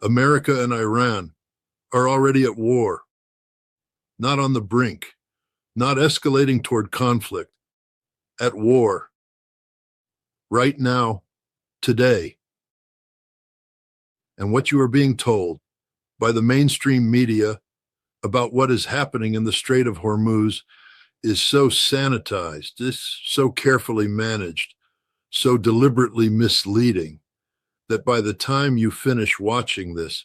America and Iran are already at war, not on the brink, not escalating toward conflict, at war, right now, today. And what you are being told by the mainstream media about what is happening in the Strait of Hormuz is so sanitized, is so carefully managed, so deliberately misleading that by the time you finish watching this,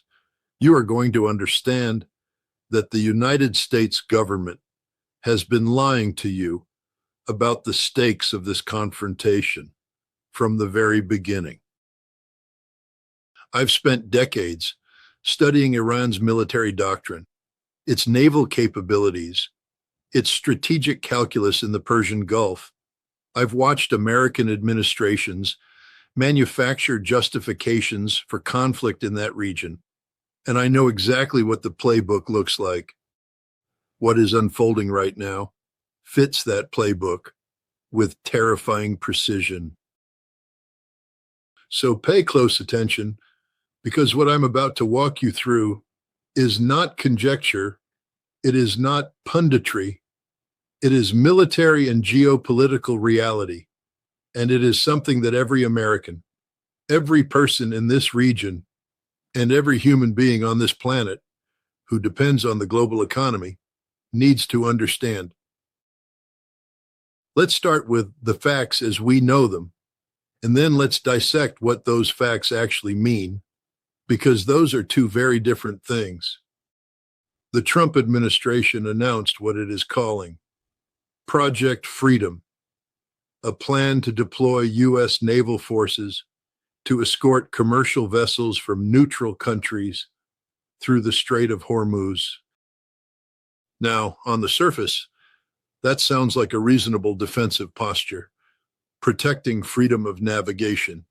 you are going to understand that the United States government has been lying to you about the stakes of this confrontation from the very beginning. I've spent decades studying Iran's military doctrine, its naval capabilities, its strategic calculus in the Persian Gulf. I've watched American administrations manufacture justifications for conflict in that region, and I know exactly what the playbook looks like. What is unfolding right now fits that playbook with terrifying precision. So pay close attention, because what I'm about to walk you through is not conjecture, it is not punditry, it is military and geopolitical reality, and it is something that every American, every person in this region, and every human being on this planet who depends on the global economy needs to understand. Let's start with the facts as we know them, and then let's dissect what those facts actually mean, because those are two very different things. The Trump administration announced what it is calling Project Freedom, a plan to deploy U.S. naval forces to escort commercial vessels from neutral countries through the Strait of Hormuz. Now, on the surface, that sounds like a reasonable defensive posture, protecting freedom of navigation,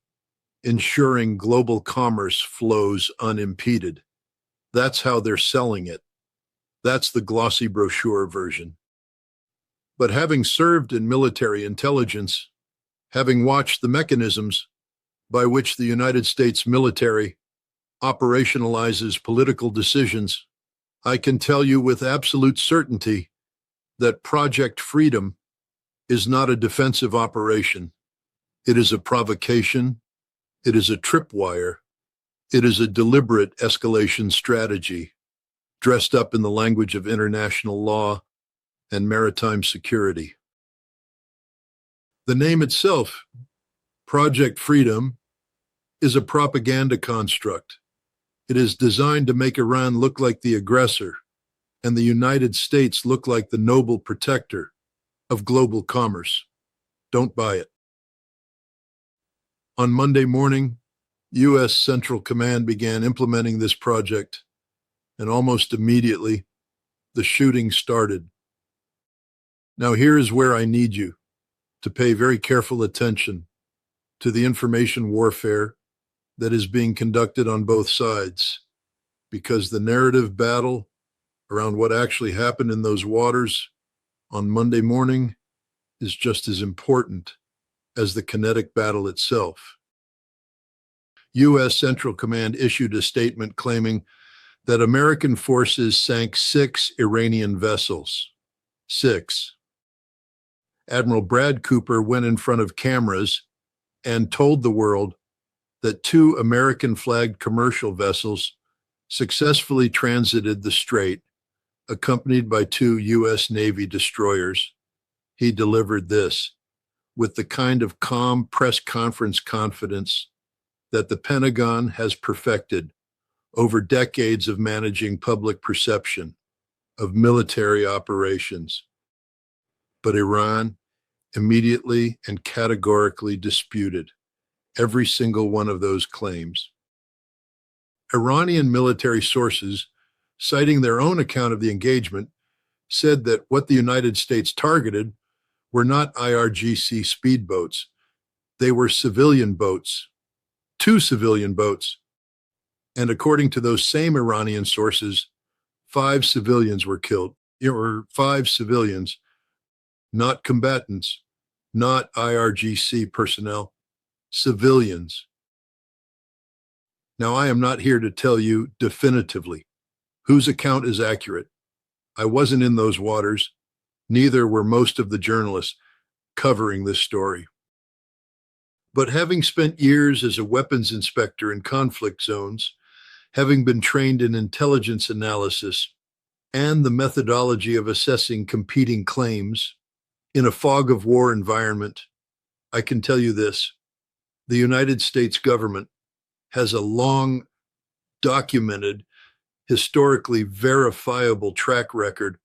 ensuring global commerce flows unimpeded. That's how they're selling it. That's the glossy brochure version. But having served in military intelligence, having watched the mechanisms by which the United States military operationalizes political decisions, I can tell you with absolute certainty that Project Freedom is not a defensive operation. It is a provocation. It is a tripwire. It is a deliberate escalation strategy, dressed up in the language of international law and maritime security. The name itself, Project Freedom, is a propaganda construct. It is designed to make Iran look like the aggressor and the United States look like the noble protector of global commerce. Don't buy it. On Monday morning, U.S. Central Command began implementing this project, and almost immediately, the shooting started. Now, here is where I need you to pay very careful attention to the information warfare that is being conducted on both sides, because the narrative battle around what actually happened in those waters on Monday morning is just as important as the kinetic battle itself. U.S. Central Command issued a statement claiming that American forces sank 6 Iranian vessels. 6. Admiral Brad Cooper went in front of cameras and told the world that 2 American-flagged commercial vessels successfully transited the strait, accompanied by 2 U.S. Navy destroyers. He delivered this with the kind of calm press conference confidence that the Pentagon has perfected over decades of managing public perception of military operations. But Iran immediately and categorically disputed every single one of those claims. Iranian military sources, citing their own account of the engagement, said that what the United States targeted were not IRGC speedboats. They were civilian boats, 2 civilian boats. And according to those same Iranian sources, 5 civilians were killed. There were 5 civilians, not combatants, not IRGC personnel, civilians. Now, I am not here to tell you definitively whose account is accurate. I wasn't in those waters. Neither were most of the journalists covering this story. But having spent years as a weapons inspector in conflict zones, having been trained in intelligence analysis and the methodology of assessing competing claims in a fog of war environment, I can tell you this: the United States government has a long documented, historically verifiable track record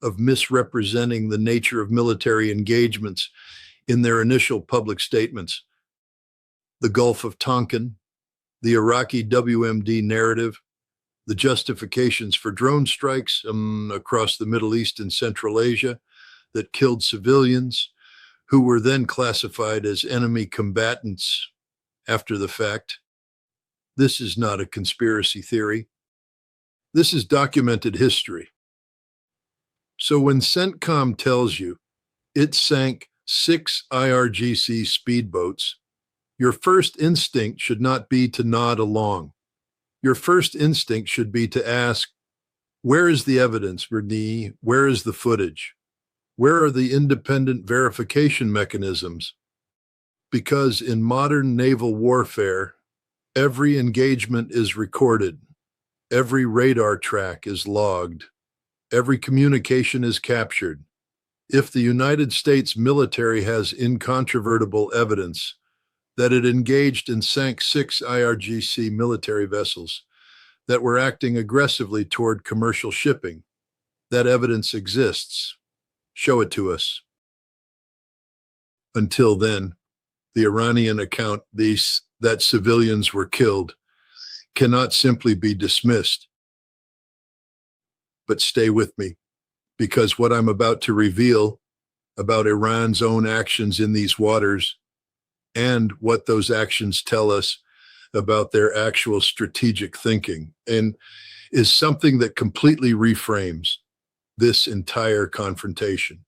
of misrepresenting the nature of military engagements in their initial public statements. The Gulf of Tonkin, the Iraqi WMD narrative, the justifications for drone strikes across the Middle East and Central Asia that killed civilians who were then classified as enemy combatants after the fact. This is not a conspiracy theory. This is documented history. So when CENTCOM tells you it sank 6 IRGC speedboats, your first instinct should not be to nod along. Your first instinct should be to ask, where is the evidence, Bernie? Where is the footage? Where are the independent verification mechanisms? Because in modern naval warfare, every engagement is recorded. Every radar track is logged. Every communication is captured. If the United States military has incontrovertible evidence that it engaged and sank 6 IRGC military vessels that were acting aggressively toward commercial shipping, that evidence exists. Show it to us. Until then, the Iranian account that civilians were killed cannot simply be dismissed. But stay with me, because what I'm about to reveal about Iran's own actions in these waters and what those actions tell us about their actual strategic thinking and is something that completely reframes this entire confrontation.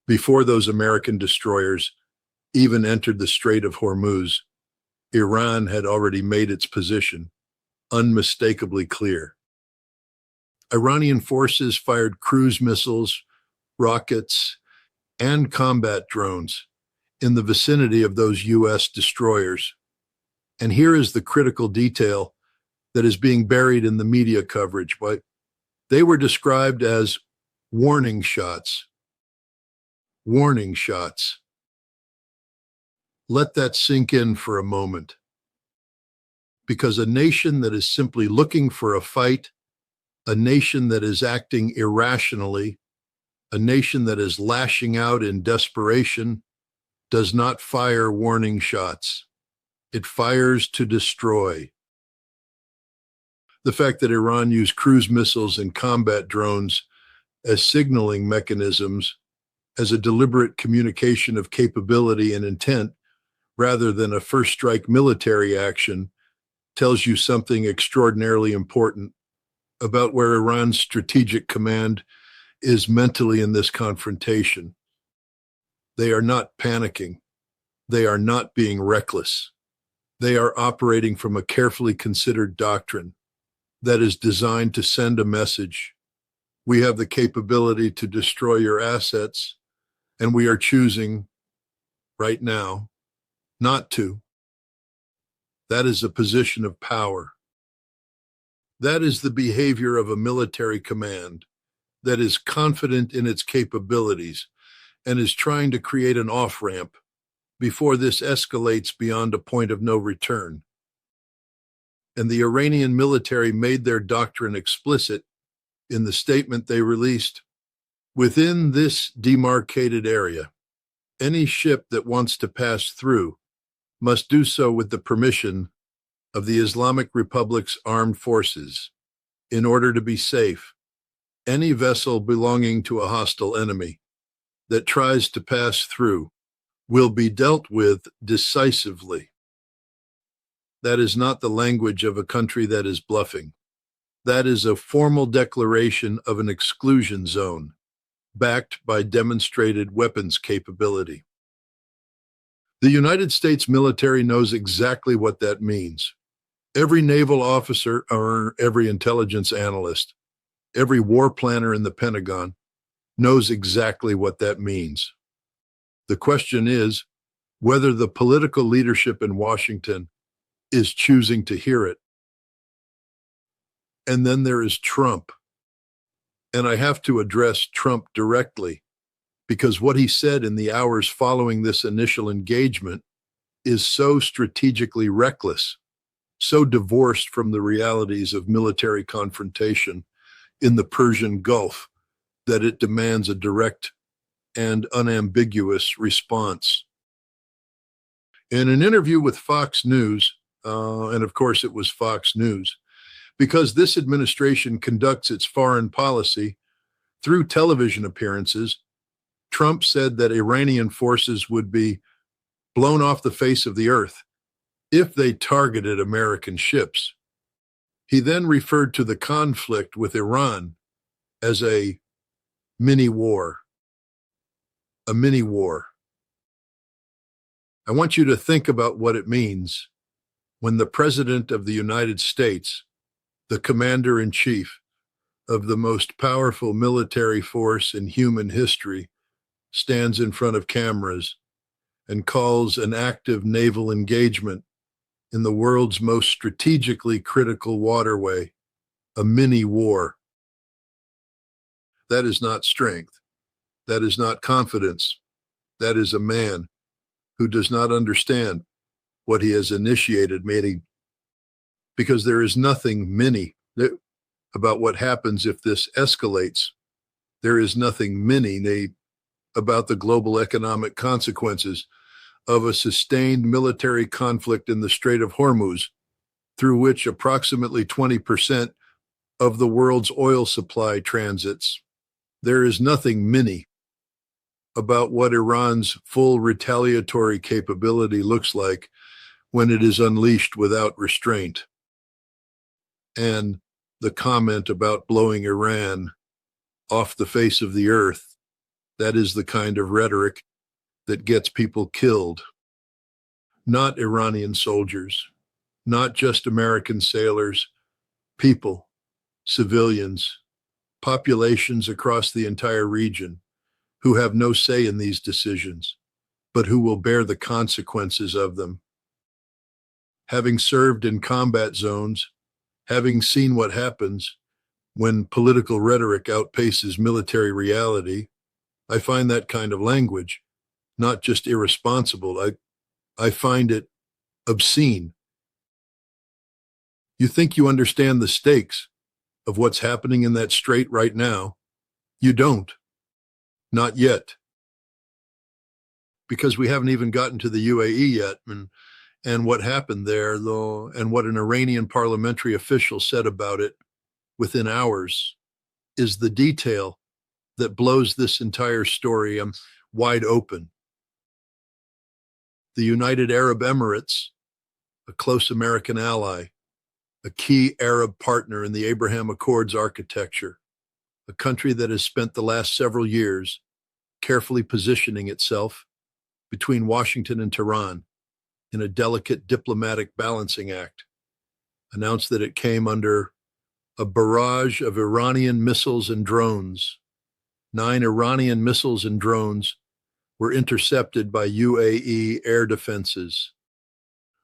Before those American destroyers even entered the Strait of Hormuz, Iran had already made its position unmistakably clear. Iranian forces fired cruise missiles, rockets, and combat drones in the vicinity of those U.S. destroyers. And here is the critical detail that is being buried in the media coverage. But they were described as warning shots. Warning shots. Let that sink in for a moment. Because a nation that is simply looking for a fight, a nation that is acting irrationally, a nation that is lashing out in desperation, does not fire warning shots. It fires to destroy. The fact that Iran used cruise missiles and combat drones as signaling mechanisms, as a deliberate communication of capability and intent, rather than a first strike military action, tells you something extraordinarily important about where Iran's strategic command is mentally in this confrontation. They are not panicking. They are not being reckless. They are operating from a carefully considered doctrine that is designed to send a message. We have the capability to destroy your assets, and we are choosing right now not to. That is a position of power. That is the behavior of a military command that is confident in its capabilities and is trying to create an off-ramp before this escalates beyond a point of no return. And the Iranian military made their doctrine explicit in the statement they released. Within this demarcated area, any ship that wants to pass through must do so with the permission of the Islamic Republic's armed forces. In order to be safe, any vessel belonging to a hostile enemy that tries to pass through will be dealt with decisively. That is not the language of a country that is bluffing. That is a formal declaration of an exclusion zone, backed by demonstrated weapons capability. The United States military knows exactly what that means. Every naval officer or every intelligence analyst, every war planner in the Pentagon knows exactly what that means. The question is whether the political leadership in Washington is choosing to hear it. And then there is Trump. And I have to address Trump directly because what he said in the hours following this initial engagement is so strategically reckless, so divorced from the realities of military confrontation in the Persian Gulf that it demands a direct and unambiguous response. In an interview with Fox News, and of course it was Fox News, because this administration conducts its foreign policy through television appearances, Trump said that Iranian forces would be blown off the face of the earth if they targeted American ships. He then referred to the conflict with Iran as a mini war. A mini war. I want you to think about what it means when the President of the United States, the Commander-in-Chief of the most powerful military force in human history, stands in front of cameras and calls an active naval engagement in the world's most strategically critical waterway a mini war. That is not strength. That is not confidence. That is a man who does not understand what he has initiated, meaning because there is nothing mini about what happens if this escalates. There is nothing mini about the global economic consequences of a sustained military conflict in the Strait of Hormuz, through which approximately 20% of the world's oil supply transits. There is nothing mini about what Iran's full retaliatory capability looks like when it is unleashed without restraint. And the comment about blowing Iran off the face of the earth, that is the kind of rhetoric that gets people killed. Not Iranian soldiers, not just American sailors, people, civilians, populations across the entire region who have no say in these decisions, but who will bear the consequences of them. Having served in combat zones, having seen what happens when political rhetoric outpaces military reality, I find that kind of language not just irresponsible, I find it obscene. You think you understand the stakes of what's happening in that strait right now? You don't. Not yet. Because we haven't even gotten to the UAE yet, and what happened there, though, and what an Iranian parliamentary official said about it within hours is the detail that blows this entire story wide open. The United Arab Emirates, a close American ally, a key Arab partner in the Abraham Accords architecture, a country that has spent the last several years carefully positioning itself between Washington and Tehran in a delicate diplomatic balancing act, announced that it came under a barrage of Iranian missiles and drones. 9 Iranian missiles and drones were intercepted by UAE air defenses.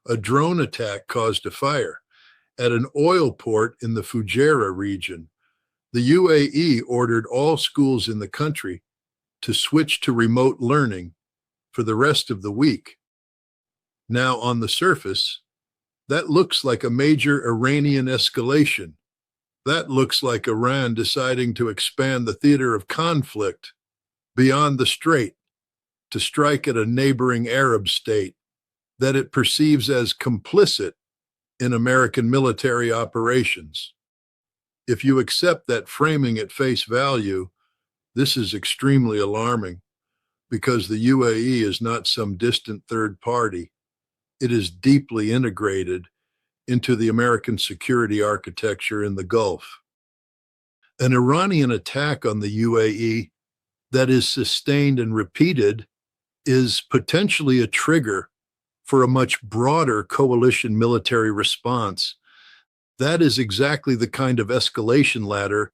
A drone attack caused a fire at an oil port in the Fujairah region. The UAE ordered all schools in the country to switch to remote learning for the rest of the week. Now, on the surface, that looks like a major Iranian escalation. That looks like Iran deciding to expand the theater of conflict beyond the strait to strike at a neighboring Arab state that it perceives as complicit in American military operations. If you accept that framing at face value, this is extremely alarming because the UAE is not some distant third party. It is deeply integrated into the American security architecture in the Gulf. An Iranian attack on the UAE that is sustained and repeated is potentially a trigger for a much broader coalition military response. That is exactly the kind of escalation ladder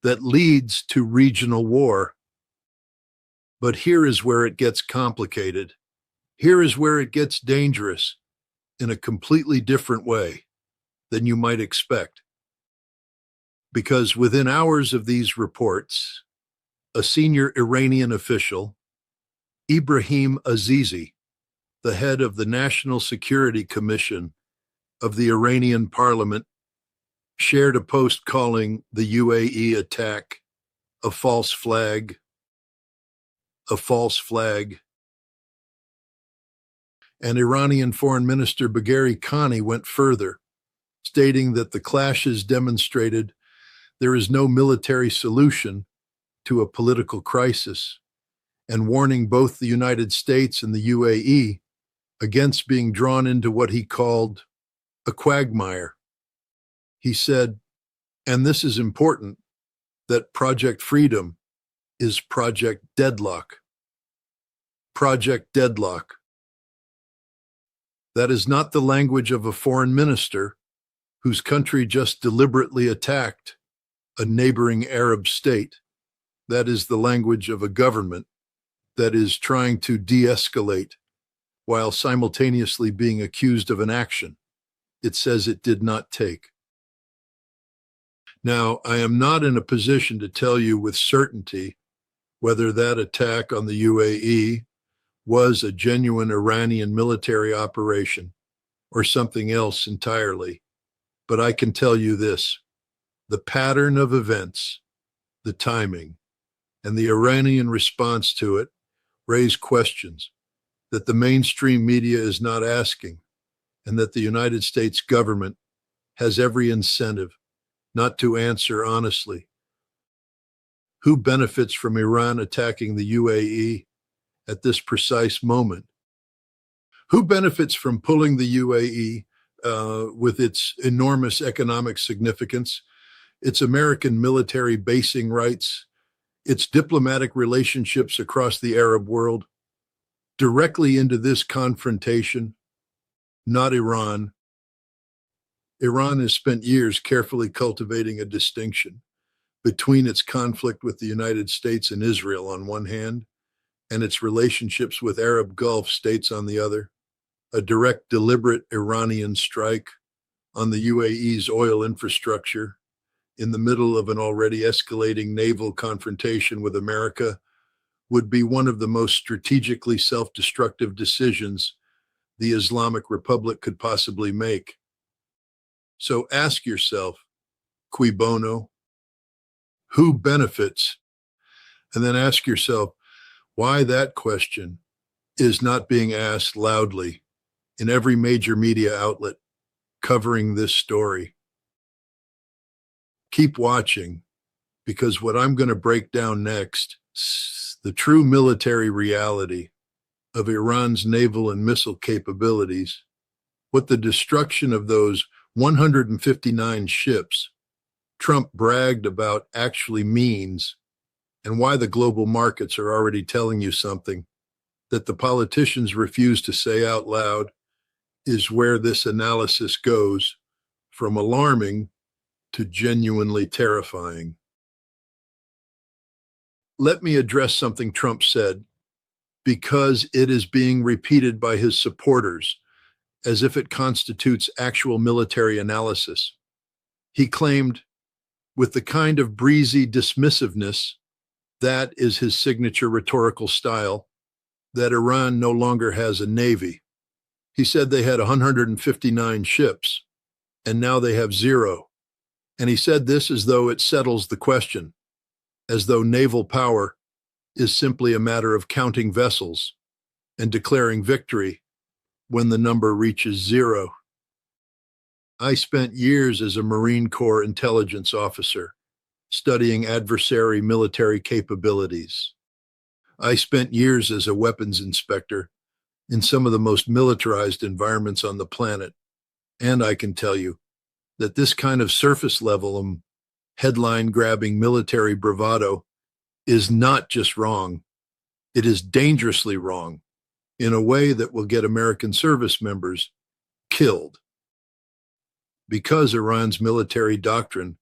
that leads to regional war. But here is where it gets complicated. Here is where it gets dangerous in a completely different way than you might expect. Because within hours of these reports, a senior Iranian official, Ibrahim Azizi, the head of the National Security Commission of the Iranian parliament, shared a post calling the UAE attack a false flag. A false flag. And Iranian Foreign Minister Bagheri Khani went further, stating that the clashes demonstrated there is no military solution to a political crisis, and warning both the United States and the UAE against being drawn into what he called a quagmire. He said, and this is important, that Project Freedom is Project Deadlock. Project Deadlock. That is not the language of a foreign minister whose country just deliberately attacked a neighboring Arab state. That is the language of a government that is trying to de-escalate while simultaneously being accused of an action it says it did not take. Now, I am not in a position to tell you with certainty whether that attack on the UAE was a genuine Iranian military operation or something else entirely, but I can tell you this: the pattern of events, the timing, and the Iranian response to it raise questions that the mainstream media is not asking, and that the United States government has every incentive not to answer honestly. Who benefits from Iran attacking the UAE at this precise moment? Who benefits from pulling the UAE with its enormous economic significance, its American military basing rights, its diplomatic relationships across the Arab world, directly into this confrontation? Not Iran. Iran has spent years carefully cultivating a distinction between its conflict with the United States and Israel on one hand, and its relationships with Arab Gulf states on the other. A direct, deliberate Iranian strike on the UAE's oil infrastructure in the middle of an already escalating naval confrontation with America would be one of the most strategically self-destructive decisions the Islamic Republic could possibly make. So ask yourself, cui bono? Who benefits? And then ask yourself why that question is not being asked loudly in every major media outlet covering this story. Keep watching, because what I'm going to break down next is the true military reality of Iran's naval and missile capabilities, what the destruction of those 159 ships Trump bragged about actually means, and why the global markets are already telling you something that the politicians refuse to say out loud is where this analysis goes from alarming to genuinely terrifying. Let me address something Trump said, because it is being repeated by his supporters as if it constitutes actual military analysis. He claimed, with the kind of breezy dismissiveness that is his signature rhetorical style, that Iran no longer has a navy. He said they had 159 ships, and now they have 0. And he said this as though it settles the question, as though naval power is simply a matter of counting vessels and declaring victory when the number reaches 0. I spent years as a Marine Corps intelligence officer studying adversary military capabilities. I spent years as a weapons inspector in some of the most militarized environments on the planet. And I can tell you that this kind of surface level headline-grabbing military bravado is not just wrong. It is dangerously wrong. in a way that will get American service members killed. Because Iran's military doctrine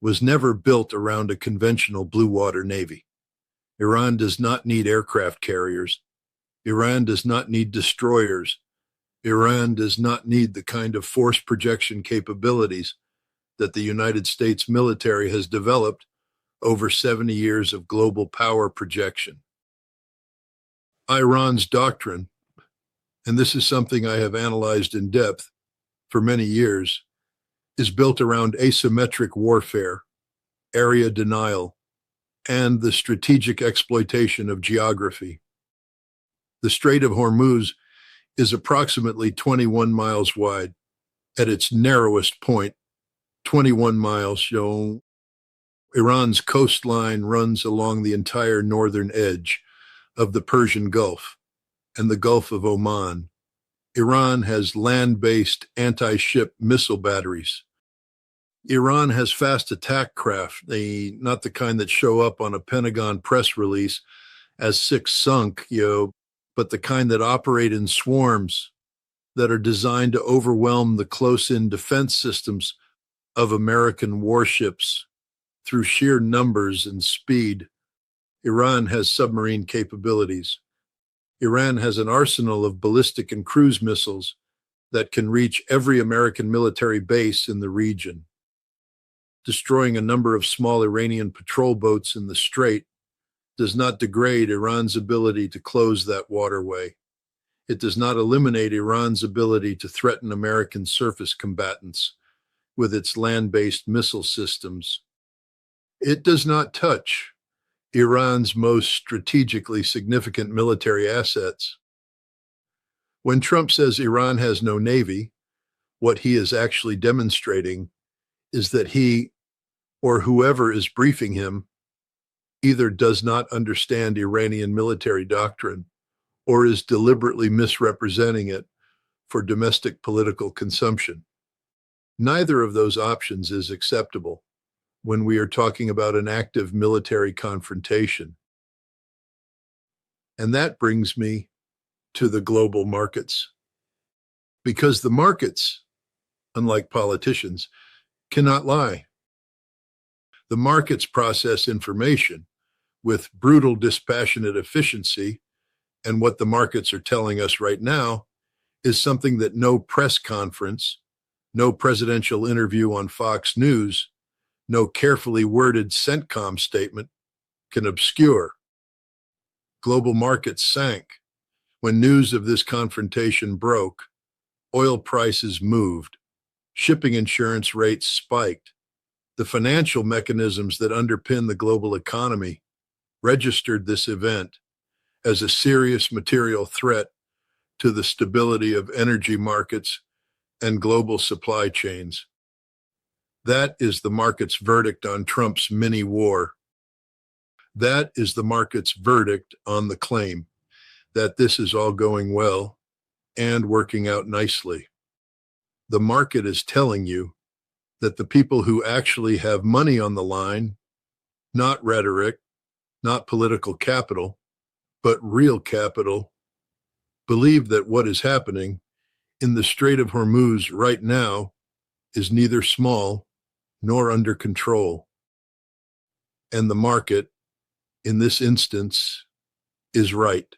was never built around a conventional blue water navy. Iran does not need aircraft carriers. Iran does not need destroyers. Iran does not need the kind of force projection capabilities that the United States military has developed over 70 years of global power projection. Iran's doctrine, and this is something I have analyzed in depth for many years, is built around asymmetric warfare, area denial, and the strategic exploitation of geography. The Strait of Hormuz is approximately 21 miles wide. At its narrowest point, 21 miles, Iran's coastline runs along the entire northern edge of the Persian Gulf and the Gulf of Oman. Iran has land-based anti-ship missile batteries. Iran has fast attack craft, not the kind that show up on a Pentagon press release as 6 sunk, but the kind that operate in swarms that are designed to overwhelm the close-in defense systems of American warships through sheer numbers and speed. Iran has submarine capabilities. Iran has an arsenal of ballistic and cruise missiles that can reach every American military base in the region. Destroying a number of small Iranian patrol boats in the strait does not degrade Iran's ability to close that waterway. It does not eliminate Iran's ability to threaten American surface combatants with its land-based missile systems. It does not touch Iran's most strategically significant military assets. When Trump says Iran has no navy, what he is actually demonstrating is that he, or whoever is briefing him, either does not understand Iranian military doctrine or is deliberately misrepresenting it for domestic political consumption. Neither of those options is acceptable when we are talking about an active military confrontation. And that brings me to the global markets. Because the markets, unlike politicians, cannot lie. The markets process information with brutal, dispassionate efficiency, and what the markets are telling us right now is something that no press conference, no presidential interview on Fox News, no carefully worded CENTCOM statement can obscure. Global markets sank. When news of this confrontation broke, oil prices moved, shipping insurance rates spiked. The financial mechanisms that underpin the global economy registered this event as a serious material threat to the stability of energy markets and global supply chains. That is the market's verdict on Trump's mini war. That is the market's verdict on the claim that this is all going well and working out nicely. The market is telling you that the people who actually have money on the line, not rhetoric, not political capital, but real capital, believe that what is happening in the Strait of Hormuz right now is neither small nor under control. And the market, in this instance, is right.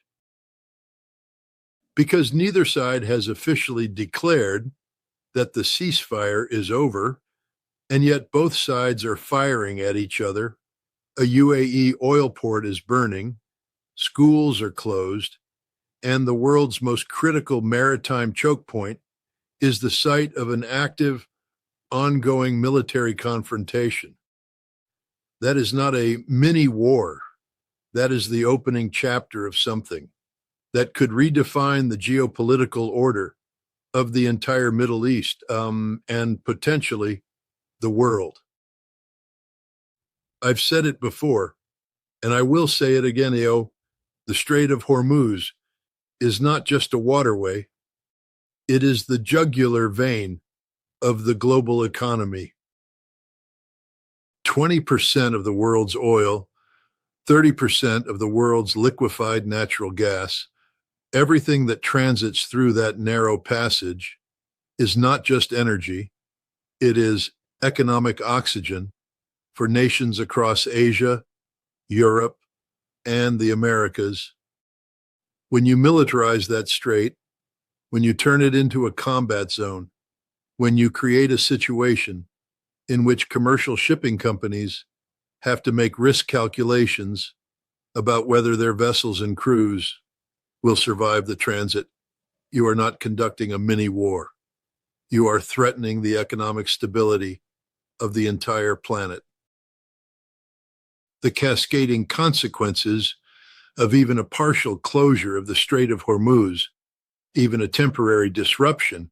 Because neither side has officially declared that the ceasefire is over, and yet both sides are firing at each other. A UAE oil port is burning, schools are closed, and the world's most critical maritime choke point is the site of an active, ongoing military confrontation. That is not a mini war. That is the opening chapter of something that could redefine the geopolitical order of the entire Middle East, and potentially the world. I've said it before, and I will say it again, the Strait of Hormuz is not just a waterway. It is the jugular vein of the global economy. 20% of the world's oil, 30% of the world's liquefied natural gas, Everything that transits through that narrow passage is not just energy, it is economic oxygen for nations across Asia, Europe, and the Americas. When you militarize that strait, when you turn it into a combat zone, when you create a situation in which commercial shipping companies have to make risk calculations about whether their vessels and crews will survive the transit, you are not conducting a mini war. You are threatening the economic stability of the entire planet. The cascading consequences of even a partial closure of the Strait of Hormuz, even a temporary disruption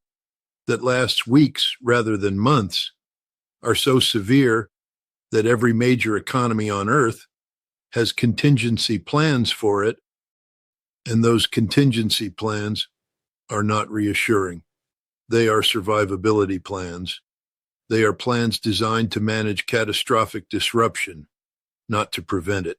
that lasts weeks rather than months, are so severe that every major economy on Earth has contingency plans for it, and those contingency plans are not reassuring. They are survivability plans. They are plans designed to manage catastrophic disruption, not to prevent it.